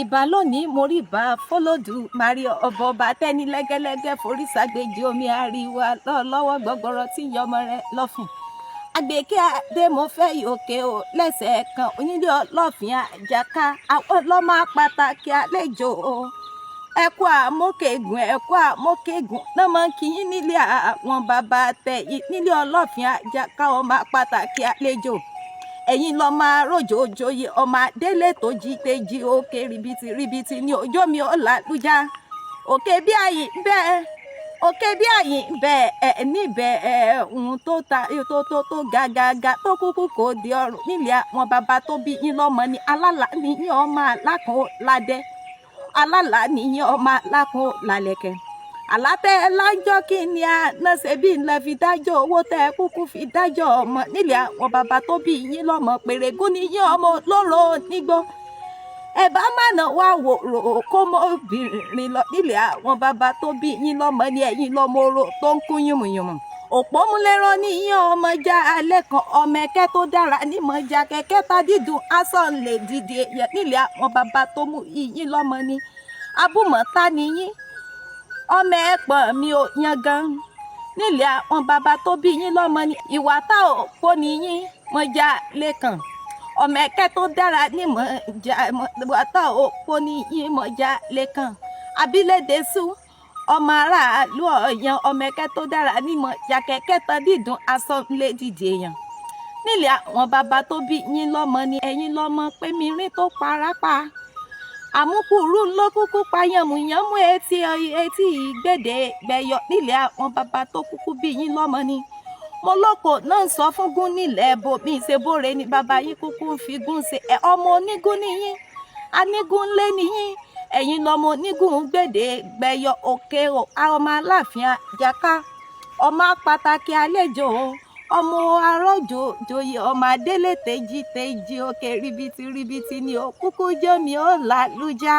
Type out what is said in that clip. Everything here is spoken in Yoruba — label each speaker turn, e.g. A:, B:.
A: ìbà lónìí mo rí ìbà fọlọ́dù mario ọba tẹ́ni lẹ́gẹ́lẹ́gẹ́ forí ságbèjì omi àríwá lọ́wọ́ gbọgbọrọ tí ń yọmọ rẹ lọ́fìn àgbèké adé mo fẹ́ òkè o lẹ́sẹ̀ kan onílé ọlọ́fìn àjàká àwọn ọlọ́mọ pàtàkì àlejò o ẹkú àmókègùn náà máa ń kíyín nílé àwọn bàbá tẹ nílé ọlọ́fìn àjàká ọmọ pàtàkì àlejò ẹ̀yin lọ máa rọ̀jò òjòyè ọmọ adélé tó jí péjì òkè ribiti ní ọjọ́ mi ọ̀la lújá òkè bí àyìn bẹ́ẹ̀ ẹ̀ níbẹ̀ ohun tó ta tó gàgàgà tó kúkú kò di ọrùn nílé àwọn bàbá tó bí yín lọ́mọ ni alálà ní yín ọmọ alákan ládẹ́ alálà ní yín ọmọ alákan lálẹ́kẹ́ àlátẹ lájọ kí ni àná ṣe bí ńlẹ fi dájọ́ owó tẹ kúkú fi dájọ́ ọmọ nílé àwọn bàbá tó bí yín lọ́mọ pèrègún ni yín ọmọ lóró nígbó ẹ bá mànà wá wò rò kó mọ obìnrin lọ nílé àwọn bàbá tó bí yín lọ́mọ ní ẹ̀yìn lọ́mọ oró tó ń kú yùmùyùmù òpómúlérò ní yín ọmọ já alẹ́ kan ọmọ ẹ̀kẹ́ tó dára nímọ̀ já kẹ̀kẹ́ tá dídùn asán lè dìde nílé àwọn bàbá tó mú yín lọ́mọ ní abúmọ̀tá ni yín ọmọ ẹ̀pọ̀n mi ò yan gan nílé àwọn bàbá tó bí yín lọ́mọ ní ìwà tá ò kó ní yín mọ̀já lẹ́kàn ọmọ ẹ̀kẹ́ tó dára ní mọ̀já ìwà tá ò kó ní yín mọ̀já lẹ́kàn abilédè sú ọmọ aráàlú ọ̀yàn ọmọ ẹ̀kẹ́ tó dára ní mọ̀já kẹ̀kẹ́ tán dídùn aṣọ lè dìde yàn nílé àwọn bàbá tó bí yín lọ́mọ ní ẹ̀yin lọ́mọ pé mi rí tó parapa àmúkúrú ló kúkú pa yànmùyánmú etí ìgbèdè gbẹyọ nílé àwọn bàbá tó kúkú bí yín lọ́mọ ni mo lóko náà ń sọ fún gún nílẹ̀ bò mí ṣe bóre ni bàbá yín kúkú fi gún ṣe ọmọ onígún níyín anígún lé níyín ẹ̀yin lọ́mọ onígún gbèdè gbẹyọ òkè o ọmọ aláàfin àjàká ọmọ pàtàkì àlejò ọmọ arọ́jò joyè ọmọ adélé tèjì òkè ribiti ni ó kúkú jẹ́ mi ó lálùjá.